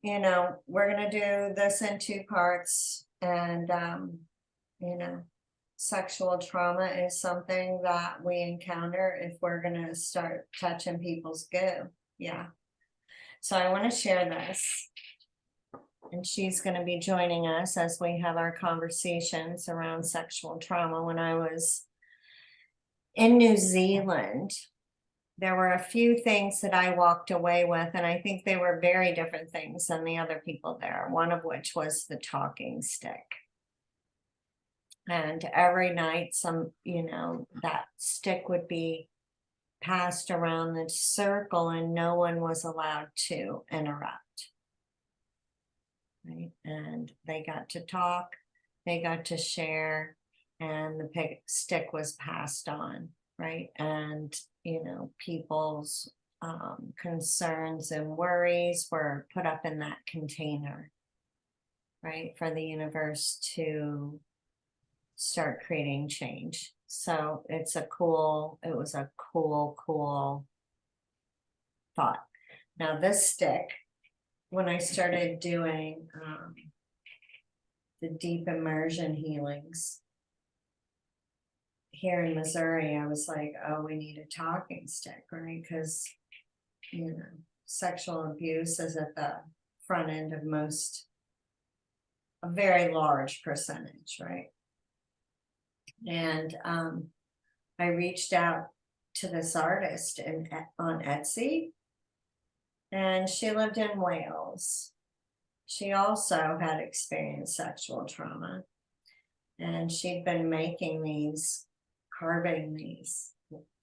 you know, we're gonna do this in 2 parts, and, you know, sexual trauma is something that we encounter if we're gonna start touching people's goo. Yeah. So I want to share this. And she's going to be joining us as we have our conversations around sexual trauma. When I was in New Zealand, there were a few things that I walked away with, and I think they were very different things than the other people there, one of which was the talking stick. And every night, that stick would be passed around the circle, and no one was allowed to interrupt. Right? And they got to talk, they got to share, and the stick was passed on, right? And, people's concerns and worries were put up in that container, right? For the universe to start creating change. So it was a cool thought. Now this stick, when I started doing the deep immersion healings here in Missouri, I was like, oh, we need a talking stick, right? Because, sexual abuse is at the front end of a very large percentage, right? And I reached out to this artist on Etsy, and she lived in Wales. She also had experienced sexual trauma, and she'd been carving these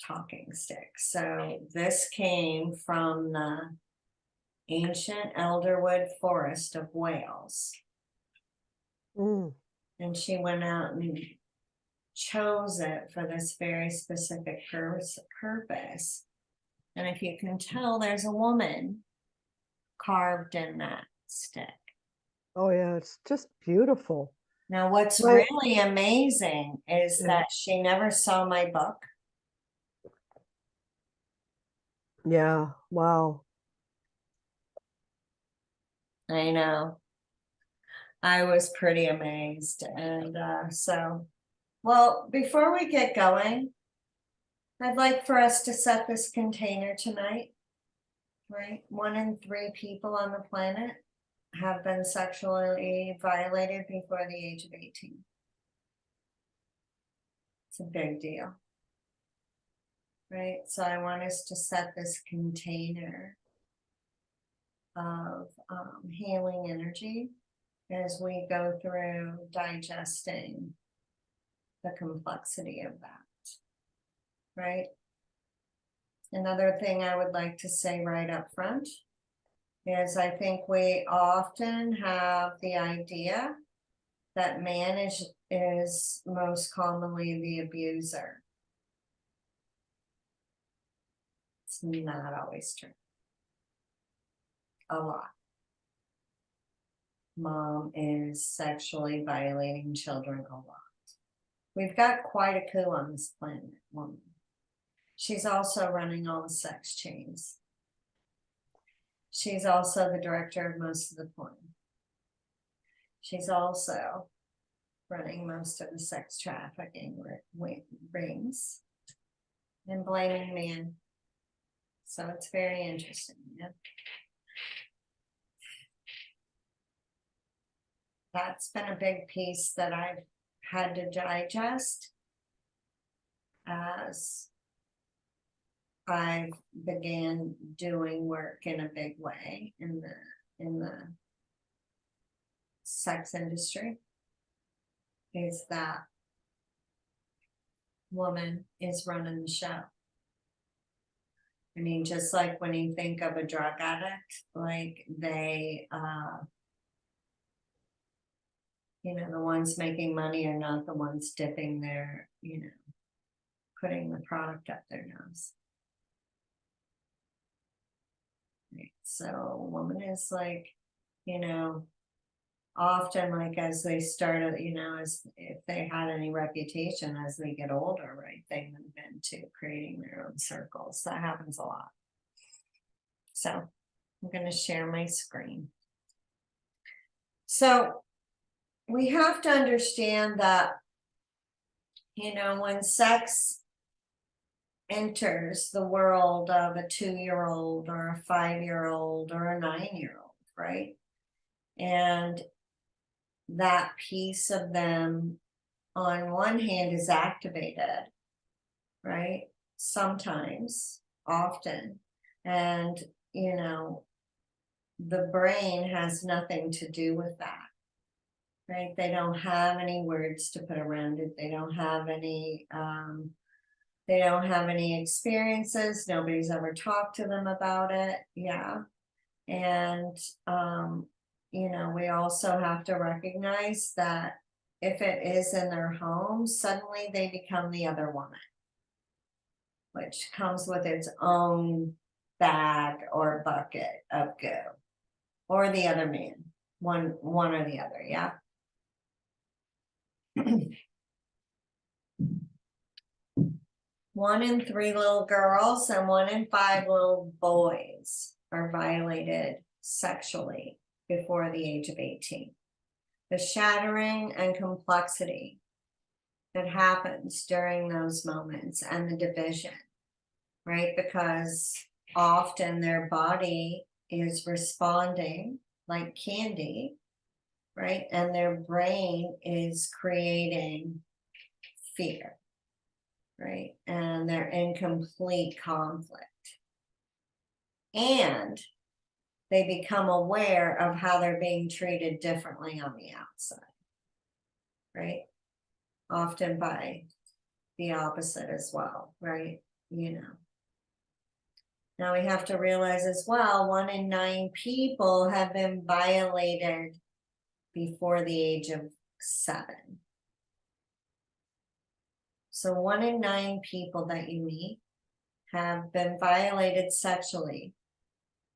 talking sticks. So this came from the ancient elderwood forest of Wales. And she went out and chose it for this very specific purpose. And if you can tell, there's a woman carved in that stick. Oh yeah, it's just beautiful. Now, what's really amazing is that she never saw my book. Yeah, wow. I know. I was pretty amazed. And well, before we get going, I'd like for us to set this container tonight, right? 1 in 3 people on the planet have been sexually violated before the age of 18. It's a big deal, right? So I want us to set this container of healing energy as we go through digesting the complexity of that, right? Another thing I would like to say right up front is I think we often have the idea that man is most commonly the abuser. It's not always true. A lot. Mom is sexually violating children a lot. We've got quite a coup on this planet, woman. She's also running all the sex chains. She's also the director of most of the porn. She's also running most of the sex trafficking rings and blaming men. So it's very interesting. Yeah? That's been a big piece that I've had to digest as I began doing work in a big way in the sex industry, is that woman is running the show. I mean, just like when you think of a drug addict, like they, the ones making money are not the ones dipping their, putting the product up their nose. Right. So a woman is like, often like as they started, as if they had any reputation as they get older, right, they move into creating their own circles. That happens a lot. So I'm going to share my screen. So we have to understand that, you know, when sex enters the world of a 2-year-old or a 5-year-old or a 9-year-old, right? And that piece of them, on one hand, is activated, right? Sometimes, often. And, you know, the brain has nothing to do with that, right? They don't have any words to put around it. They don't have any experiences. Nobody's ever talked to them about it. Yeah. And you know, we also have to recognize that if it is in their home, suddenly they become the other woman, which comes with its own bag or bucket of goo, or the other man, one or the other. Yeah. 1 in 3 little girls and 1 in 5 little boys are violated sexually before the age of 18. The shattering and complexity that happens during those moments, and the division, right? Because often their body is responding like candy, right? And their brain is creating fear, right? And they're in complete conflict. And they become aware of how they're being treated differently on the outside, right? Often by the opposite as well, right? You know. Now we have to realize as well, 1 in 9 people have been violated before the age of 7. So 1 in 9 people that you meet have been violated sexually,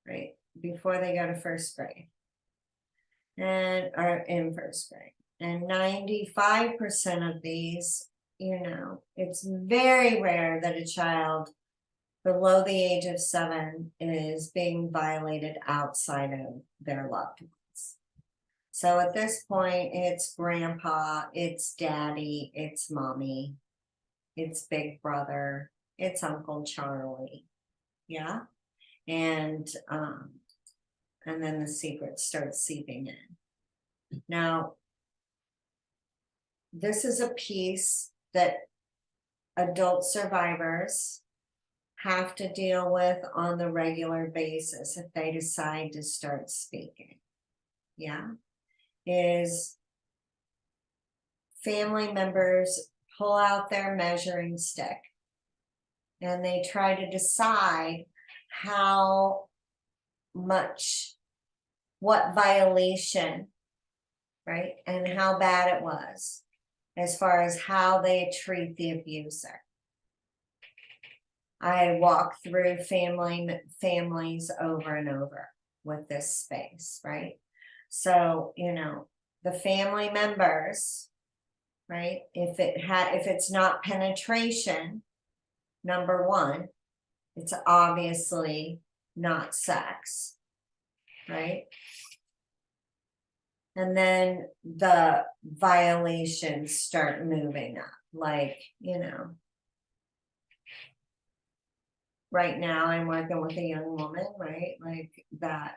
right, before they go to 1st grade and are in 1st grade. And 95% of these, you know, it's very rare that a child below the age of 7 is being violated outside of their loved ones. So at this point, it's grandpa, it's daddy, it's mommy, it's big brother, it's Uncle Charlie. Yeah. And then the secret starts seeping in. Now, this is a piece that adult survivors have to deal with on the regular basis if they decide to start speaking. Yeah. Is family members pull out their measuring stick and they try to decide how much, what violation, right, and how bad it was, as far as how they treat the abuser. I walk through families over and over with this space, right? So, you know, the family members, right? If it's not penetration, number 1, it's obviously not sex, right? And then the violations start moving up, like, you know, right now I'm working with a young woman, right? Like that.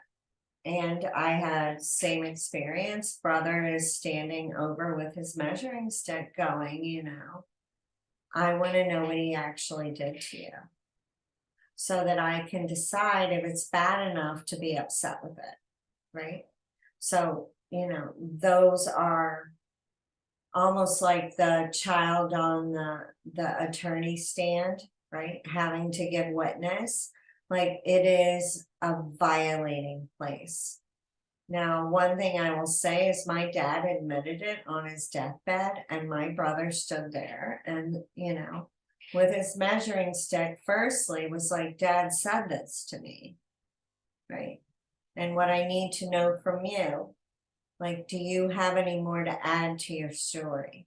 And I had same experience. Brother is standing over with his measuring stick going, you know, I want to know what he actually did to you, so that I can decide if it's bad enough to be upset with it, right? So, you know, those are almost like the child on the attorney stand, right? Having to give witness. Like, it is a violating place. Now, one thing I will say is my dad admitted it on his deathbed, and my brother stood there and, you know, with his measuring stick, firstly, was like, Dad said this to me, right? And what I need to know from you, like, do you have any more to add to your story?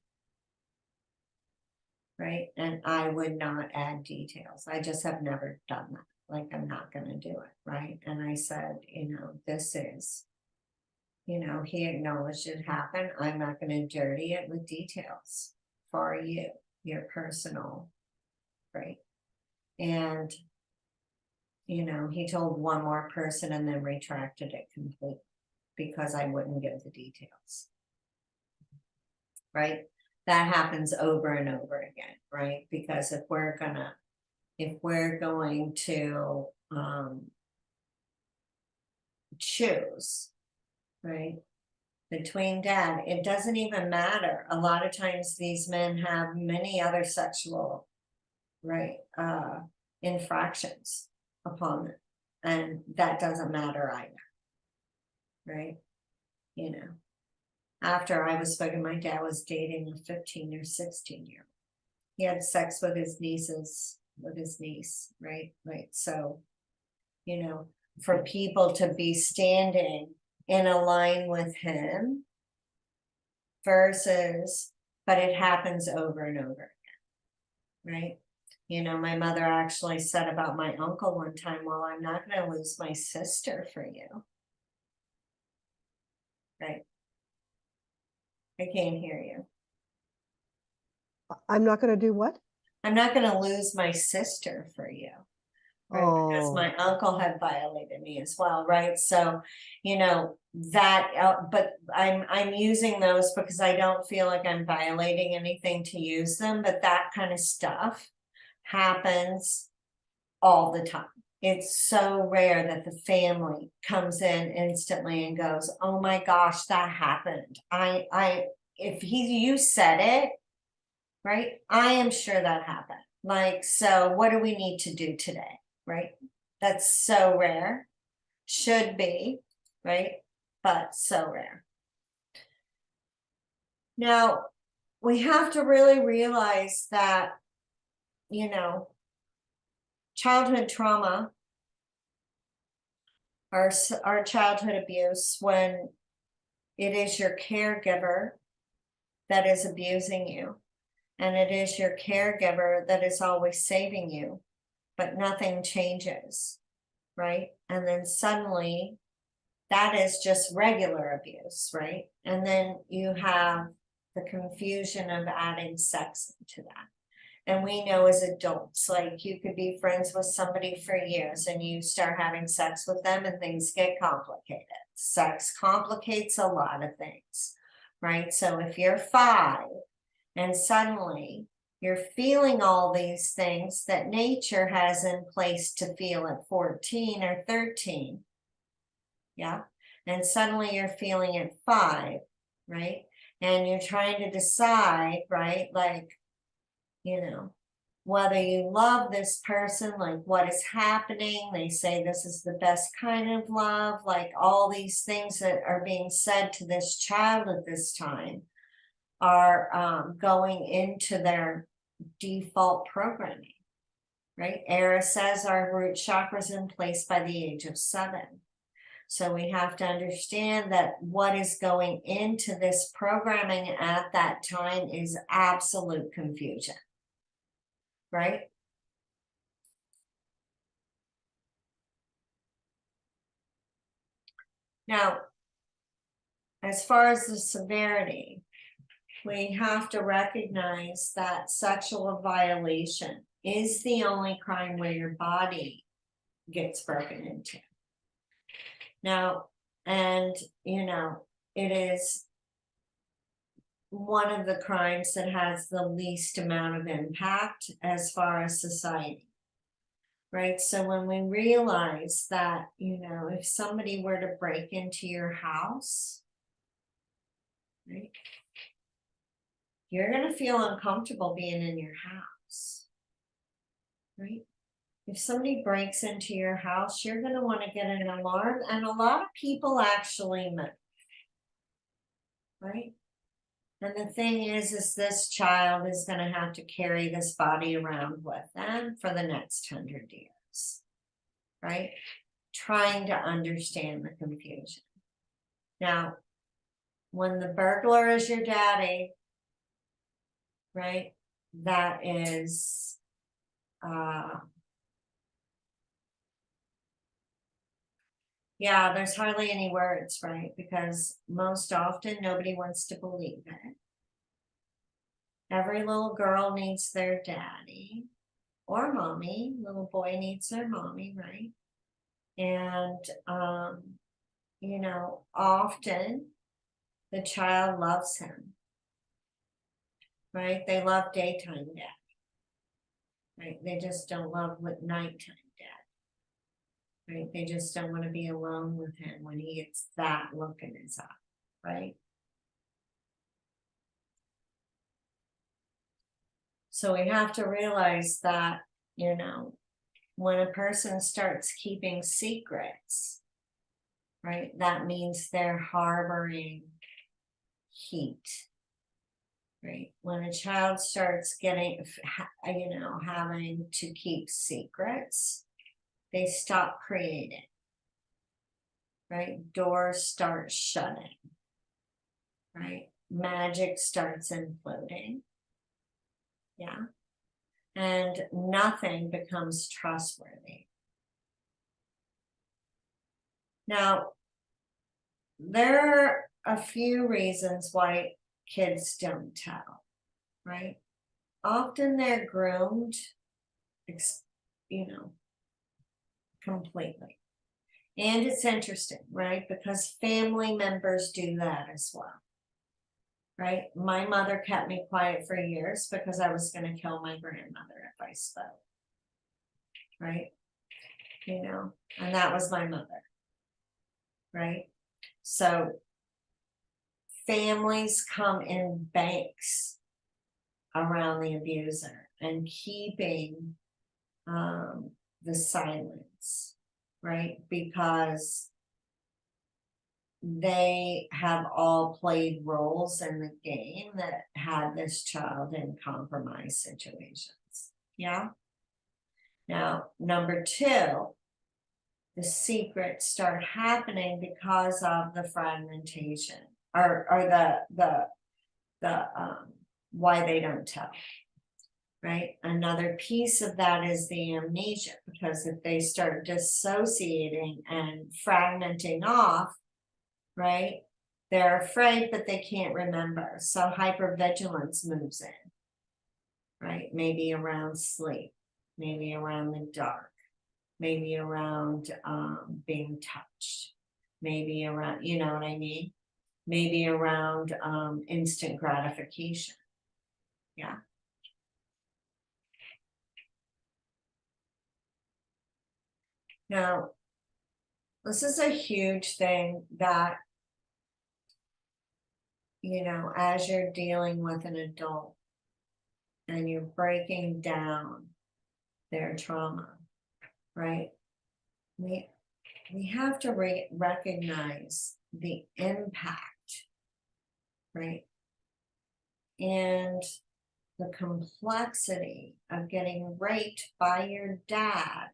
Right? And I would not add details. I just have never done that. Like, I'm not going to do it, right? And I said, you know, this is, you know, he acknowledged it happened. I'm not going to dirty it with details for you, your personal, right? And, you know, he told one more person and then retracted it completely because I wouldn't give the details. Right? That happens over and over again, right? Because if we're going to choose, right, between dad, it doesn't even matter. A lot of times these men have many other sexual, right, infractions upon them, and that doesn't matter either, right? You know, after I was spoken, my dad was dating a 15 or 16-year-old. He had sex with his niece, right? Right. So, you know, for people to be standing in a line with him versus, but it happens over and over again, right? You know, my mother actually said about my uncle one time, well, I'm not going to lose my sister for you. Right. I can't hear you. I'm not going to do what? I'm not going to lose my sister for you. Right, because Oh, my uncle had violated me as well, right? So, you know, that, but I'm using those because I don't feel like I'm violating anything to use them, but that kind of stuff happens all the time. It's so rare that the family comes in instantly and goes, oh my gosh, that happened. If you said it, right? I am sure that happened. Like, so what do we need to do today? Right? That's so rare. Should be, right? But so rare. Now, we have to really realize that, you know, childhood trauma, our childhood abuse, when it is your caregiver that is abusing you, and it is your caregiver that is always saving you, but nothing changes, right? And then suddenly that is just regular abuse, right? And then you have the confusion of adding sex into that. And we know as adults, like you could be friends with somebody for years and you start having sex with them and things get complicated. Sex complicates a lot of things, right? So if you're 5 and suddenly you're feeling all these things that nature has in place to feel at 14 or 13, yeah, and suddenly you're feeling at 5, right? And you're trying to decide, right, like, you know, whether you love this person, like what is happening. They say this is the best kind of love, like all these things that are being said to this child at this time are going into their default programming, right? Era says our root chakra is in place by the age of 7. So we have to understand that what is going into this programming at that time is absolute confusion, right? Now, as far as the severity, we have to recognize that sexual violation is the only crime where your body gets broken into. Now, and you know, it is one of the crimes that has the least amount of impact as far as society, right? So when we realize that, you know, if somebody were to break into your house, right, you're going to feel uncomfortable being in your house, right? If somebody breaks into your house, you're going to want to get an alarm, and a lot of people actually move, right? And the thing is this child is going to have to carry this body around with them for the next 100 years, right? Trying to understand the confusion. Now, when the burglar is your daddy, right, that is, Yeah, there's hardly any words, right? Because most often nobody wants to believe it. Every little girl needs their daddy or mommy. Little boy needs their mommy, right? And, you know, often the child loves him, right? They love daytime dad, right? They just don't love nighttime dad, right? They just don't want to be alone with him when he gets that look in his eye, right? So we have to realize that, you know, when a person starts keeping secrets, right, that means they're harboring heat, right? When a child starts getting, you know, having to keep secrets, they stop creating, right? Doors start shutting, right? Magic starts imploding. Yeah. And nothing becomes trustworthy. Now, there are a few reasons why kids don't tell, right? Often they're groomed, you know, completely. And it's interesting, right? Because family members do that as well, right? My mother kept me quiet for years because I was going to kill my grandmother if I spoke, right? You know, and that was my mother, right? So families come in banks around the abuser and keeping the silence, right? Because they have all played roles in the game that had this child in compromised situations. Yeah. Now, number two, the secrets start happening because of the fragmentation or the why they don't tell, right? Another piece of that is the amnesia, because if they start dissociating and fragmenting off, right, they're afraid but they can't remember, so hypervigilance moves in, right? Maybe around sleep, maybe around the dark, maybe around being touched, maybe around, you know what I mean, maybe around instant gratification. Yeah. Now, this is a huge thing that, you know, as you're dealing with an adult and you're breaking down their trauma, right? We have to recognize the impact, right? And the complexity of getting raped by your dad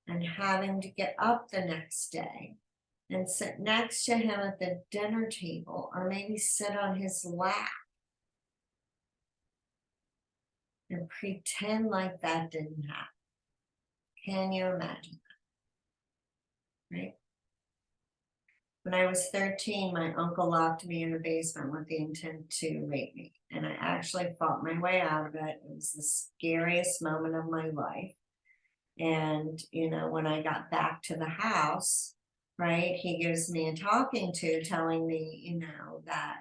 and having to get up the next day and sit next to him at the dinner table, or maybe sit on his lap and pretend like that didn't happen. Can you imagine that? Right? When I was 13, my uncle locked me in the basement with the intent to rape me. And I actually fought my way out of it. It was the scariest moment of my life. And, you know, when I got back to the house, right, he gives me a talking to, telling me, you know, that,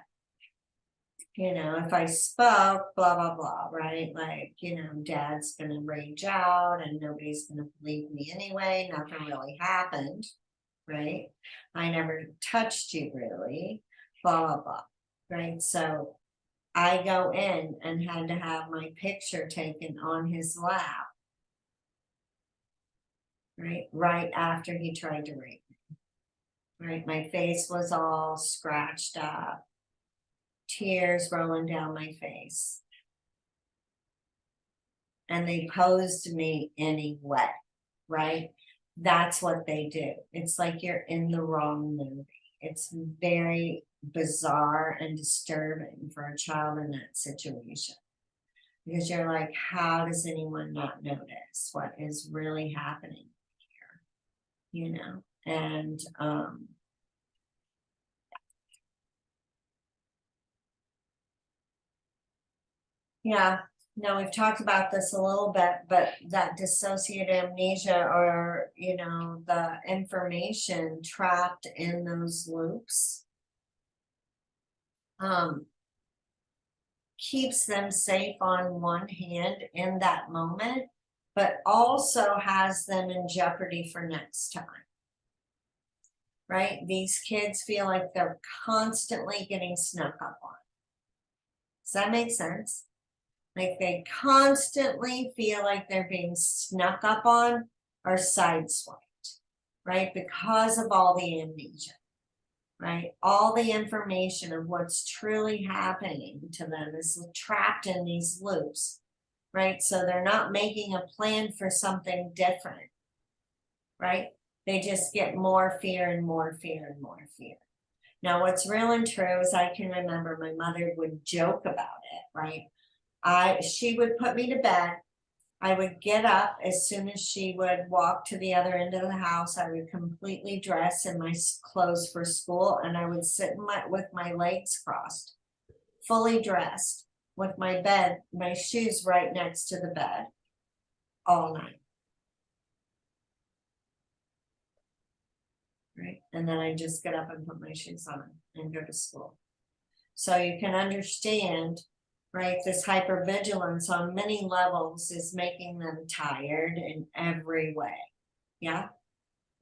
you know, if I spoke, blah, blah, blah, right? Like, you know, dad's going to rage out and nobody's going to believe me anyway. Nothing really happened, right? I never touched you really, blah, blah, blah, right? So I go in and had to have my picture taken on his lap, right? Right after he tried to rape me, right? My face was all scratched up, tears rolling down my face. And they posed me anyway, right? That's what they do. It's like you're in the wrong movie. It's very bizarre and disturbing for a child in that situation, because you're like, how does anyone not notice what is really happening here? You know, And yeah, no, we've talked about this a little bit, but that dissociative amnesia, or, you know, the information trapped in those loops, keeps them safe on one hand in that moment, but also has them in jeopardy for next time. Right? These kids feel like they're constantly getting snuck up on. Does that make sense? Like they constantly feel like they're being snuck up on or sideswiped, right? Because of all the amnesia, right? All the information of what's truly happening to them is trapped in these loops, right? So they're not making a plan for something different, right? They just get more fear and more fear and more fear. Now, what's real and true is I can remember my mother would joke about it, right? She would put me to bed. I would get up as soon as she would walk to the other end of the house. I would completely dress in my clothes for school, and I would sit with my legs crossed, fully dressed, with my shoes right next to the bed all night. Right? And then I just get up and put my shoes on and go to school. So you can understand, right, this hypervigilance on many levels is making them tired in every way. Yeah.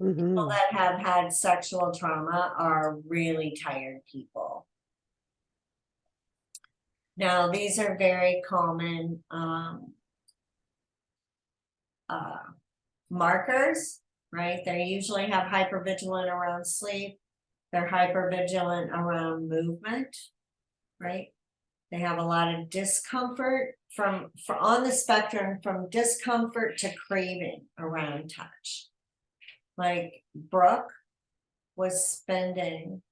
People that have had sexual trauma are really tired people. Now, these are very common markers, right? They usually have hypervigilant around sleep. They're hypervigilant around movement, right? They have a lot of discomfort on the spectrum from discomfort to craving around touch. Like Brooke was spending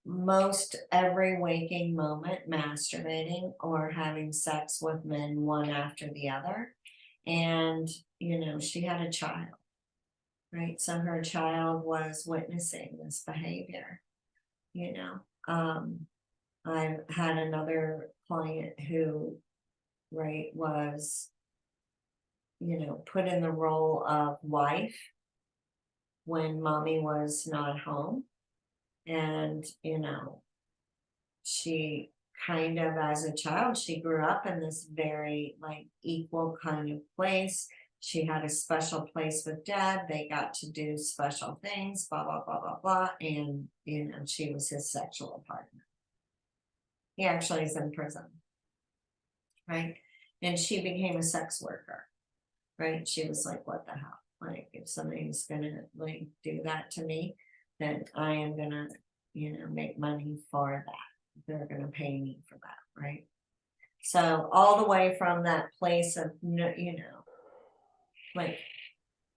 most every waking moment masturbating or having sex with men one after the other. And, you know, she had a child, right? So her child was witnessing this behavior, you know. I had another client who, right, was, you know, put in the role of wife when mommy was not home. And, you know, she kind of, as a child, she grew up in this very like equal kind of place. She had a special place with dad. They got to do special things, blah, blah, blah, blah, blah. And, you know, she was his sexual partner. He actually is in prison, right? And she became a sex worker, right? She was like, what the hell? Like, if somebody's gonna like do that to me, then I am gonna, you know, make money for that. They're gonna pay me for that, right? So all the way from that place of, you know, like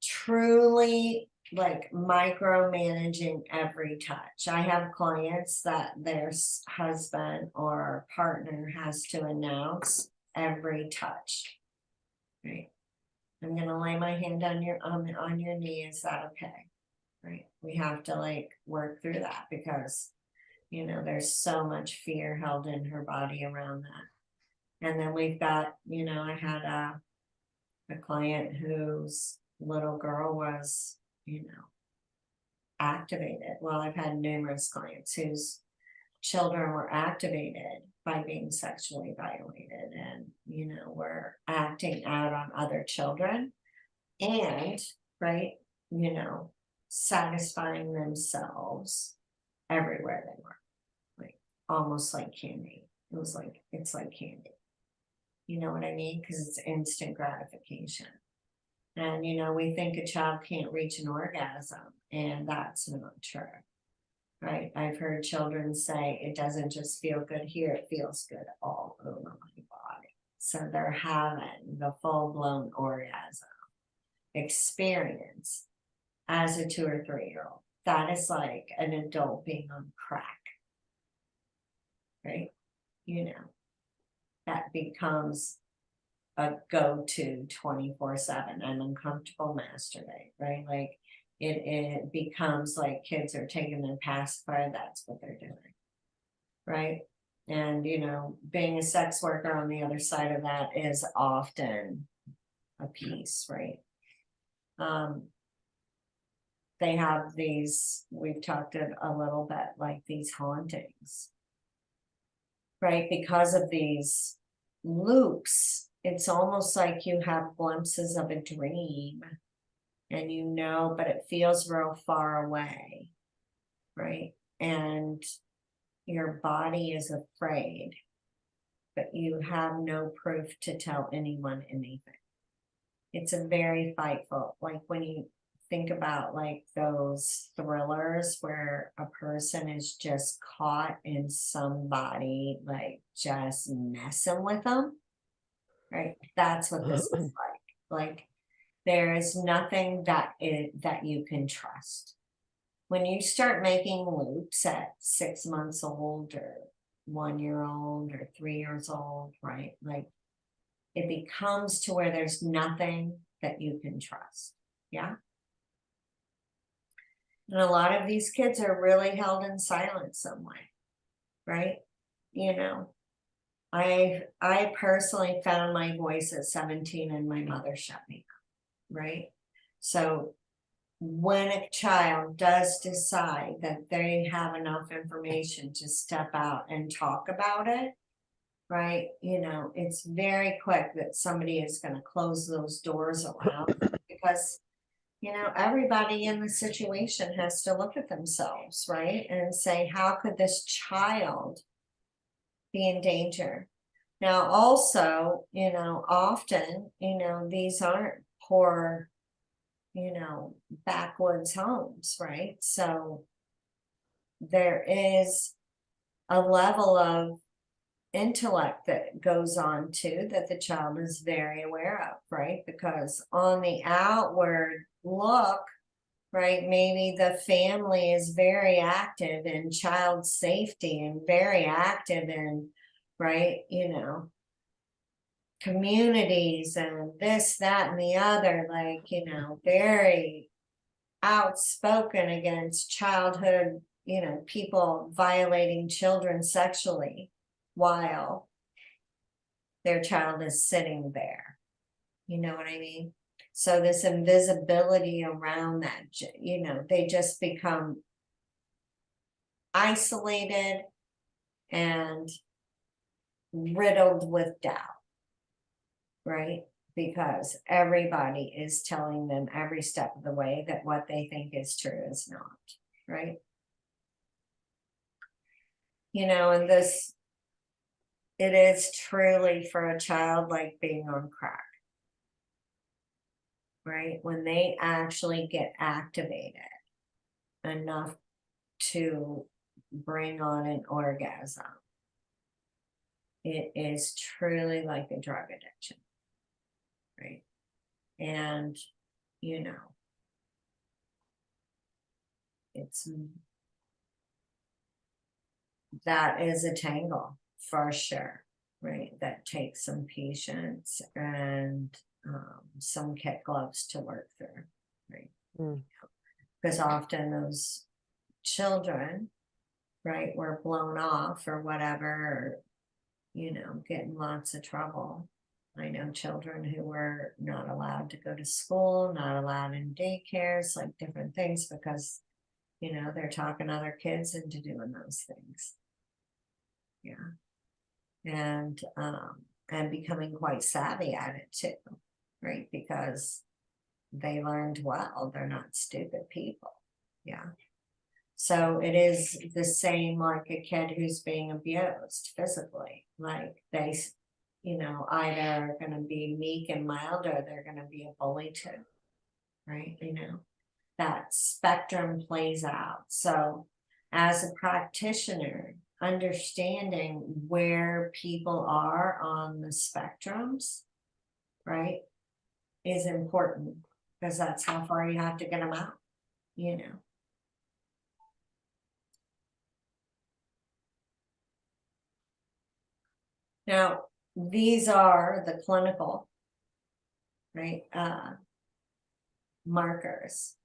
truly like micromanaging every touch. I have clients that their husband or partner has to announce every touch, right? I'm gonna lay my hand on your knee. Is that okay? Right? We have to like work through that because, you know, there's so much fear held in her body around that. And then we've got, you know, I had a client whose little girl was, you know, activated. Well, I've had numerous clients whose children were activated by being sexually violated and, you know, were acting out on other children and, right, you know, satisfying themselves everywhere they were, like almost like candy. It was like, it's like candy. You know what I mean? Because it's instant gratification. And, you know, we think a child can't reach an orgasm, and that's not true, right? I've heard children say it doesn't just feel good here, it feels good all over my body. So they're having the full-blown orgasm experience as a 2 or 3-year-old. That is like an adult being on crack, right? You know, that becomes a go-to 24/7. I'm uncomfortable, masturbate, right? Like it becomes like kids are taking their pacifier, that's what they're doing. Right? And, you know, being a sex worker on the other side of that is often a piece, right? They have these, we've talked a little bit, like these hauntings, right? Because of these loops, it's almost like you have glimpses of a dream and you know, but it feels real far away, right? And your body is afraid, but you have no proof to tell anyone anything. It's a very fightful, like when you think about like those thrillers where a person is just caught in somebody like just messing with them, right? That's what this is like. Like there is nothing that you can trust. When you start making loops at 6 months old or 1 year old or 3 years old, right? Like it becomes to where there's nothing that you can trust. Yeah. And a lot of these kids are really held in silence some way, right? You know, I personally found my voice at 17 and my mother shut me up, right? So when a child does decide that they have enough information to step out and talk about it, right? You know, it's very quick that somebody is going to close those doors around because, you know, everybody in the situation has to look at themselves, right? And say, how could this child be in danger? Now, also, you know, often, you know, these aren't poor, you know, backwoods homes, right? So there is a level of intellect that goes on too that the child is very aware of, right? Because on the outward look, right, maybe the family is very active in child safety and very active in, right, you know, communities and this, that, and the other, like, you know, very outspoken against childhood, you know, people violating children sexually while their child is sitting there. You know what I mean? So this invisibility around that, you know, they just become isolated and riddled with doubt, right? Because everybody is telling them every step of the way that what they think is true is not, right? You know, and this, it is truly for a child like being on crack, right? When they actually get activated enough to bring on an orgasm, it is truly like a drug addiction, right? And, you know, it's, that is a tangle for sure, right? That takes some patience and some kit gloves to work through, right? Because often those children, right, were blown off or whatever, or, you know, getting lots of trouble. I know children who were not allowed to go to school, not allowed in daycares, like different things, because, you know, they're talking other kids into doing those things. Yeah. And becoming quite savvy at it too, right? Because they learned, well, they're not stupid people. Yeah. So it is the same like a kid who's being abused physically. Like they, you know, either are going to be meek and mild or they're going to be a bully too, right? You know, that spectrum plays out. So as a practitioner, understanding where people are on the spectrums, right, is important because that's how far you have to get them out, you know. Now, these are the clinical, right, markers.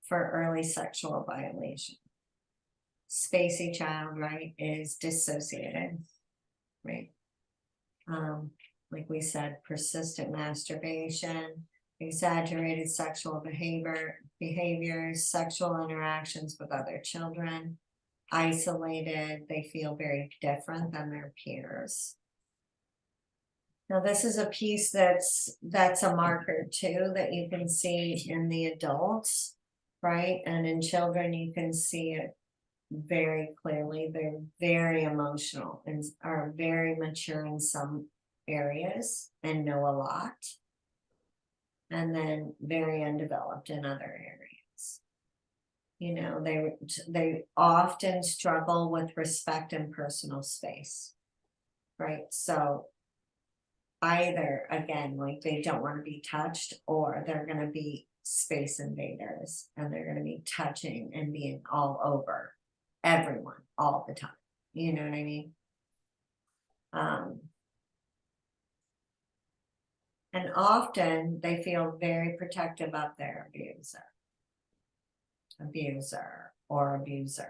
for early sexual violation. Spacey child, right, is dissociated, right? Like we said, persistent masturbation, exaggerated sexual behaviors, sexual interactions with other children, isolated, they feel very different than their peers. Now, this is a piece that's a marker too, that you can see in the adults, right? And in children, you can see it very clearly. They're very emotional and are very mature in some areas and know a lot. And then very undeveloped in other areas. You know, they often struggle with respect and personal space, right? So either, again, like they don't want to be touched, or they're going to be space invaders and they're going to be touching and being all over everyone all the time. You know what I mean? And often they feel very protective of their abuser or abusers,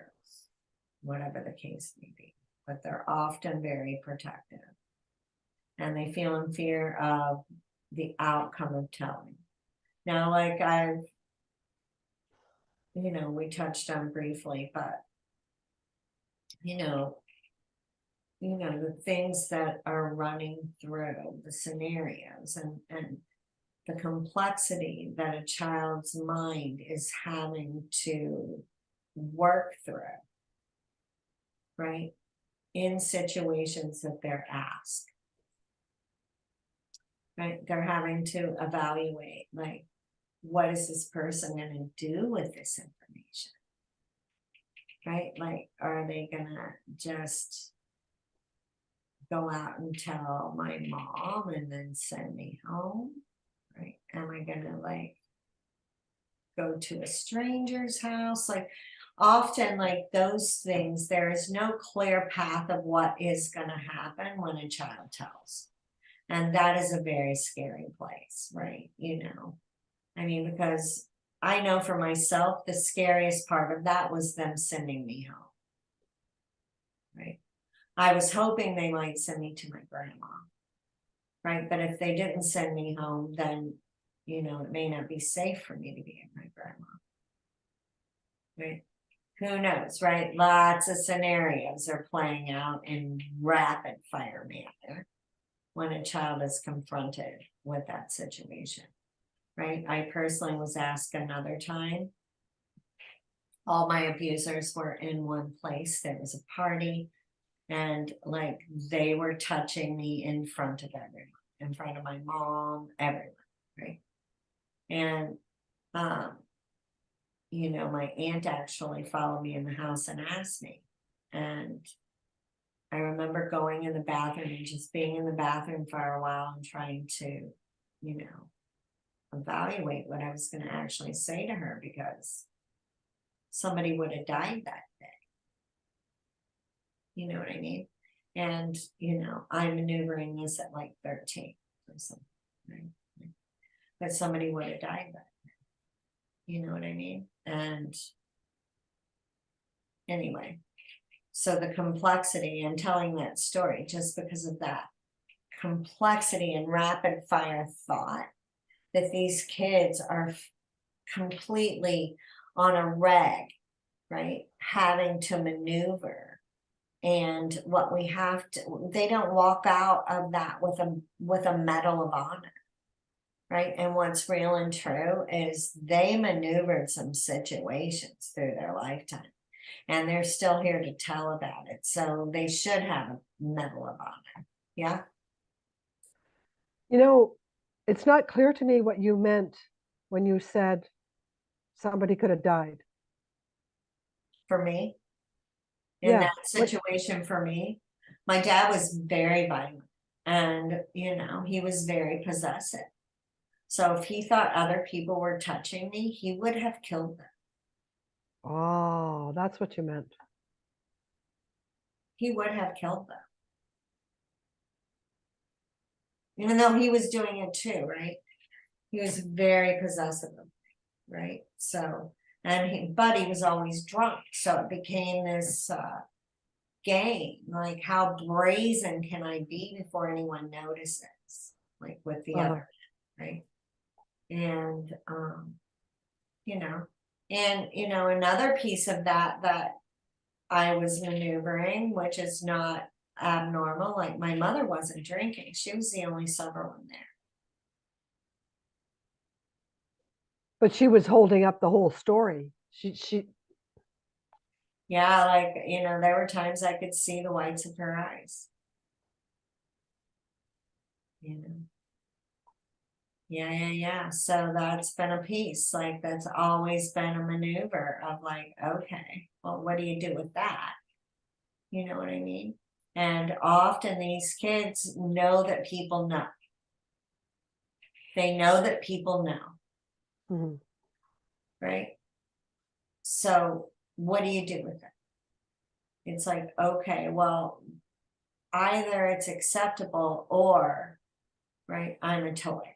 whatever the case may be, but they're often very protective. And they feel in fear of the outcome of telling. Now, like we touched on briefly, but the things that are running through the scenarios and the complexity that a child's mind is having to work through, right? In situations that they're asked. Right, they're having to evaluate, like, what is this person going to do with this information? Right, like, are they gonna just go out and tell my mom and then send me home? Right, am I gonna like go to a stranger's house? Like, often, like those things, there is no clear path of what is gonna happen when a child tells. And that is a very scary place, right? I mean, because I know for myself, the scariest part of that was them sending me home, right? I was hoping they might send me to my grandma, right? But if they didn't send me home, then, it may not be safe for me to be at my grandma, right? Who knows, right? Lots of scenarios are playing out in rapid fire manner when a child is confronted with that situation, right? I personally was asked another time. All my abusers were in one place. There was a party, and like they were touching me in front of everyone, in front of my mom, everyone, right? And, my aunt actually followed me in the house and asked me, and I remember going in the bathroom and just being in the bathroom for a while and trying to, evaluate what I was going to actually say to her, because somebody would have died that day. You know what I mean? And, I'm maneuvering this at like 13 or something, right? But somebody would have died that day. You know what I mean? And anyway, so the complexity in telling that story, just because of that complexity and rapid fire thought, that these kids are completely on a reg, right? Having to maneuver. And what we have to, they don't walk out of that with a medal of honor, right? And what's real and true is they maneuvered some situations through their lifetime, and they're still here to tell about it. So they should have a medal of honor. Yeah. It's not clear to me what you meant when you said somebody could have died. For me, in Yeah. that situation, for me, my dad was very violent, and he was very possessive. So if he thought other people were touching me, he would have killed them. Oh, that's what you meant. He would have killed them. Even though he was doing it too, right? He was very possessive of me, right? So, but he was always drunk. So it became this game, like how brazen can I be before anyone notices, like with the other, right? And, you know, another piece of that I was maneuvering, which is not abnormal, like my mother wasn't drinking. She was the only sober one there. But she was holding up the whole story. She Yeah, like, there were times I could see the whites of her eyes. Yeah. So that's been a piece, like, that's always been a maneuver of like, okay, well, what do you do with that? You know what I mean? And often these kids know that people know. They know that people know. Mhm. Right? So what do you do with it? It's like, okay, well, either it's acceptable or, right, I'm a toy.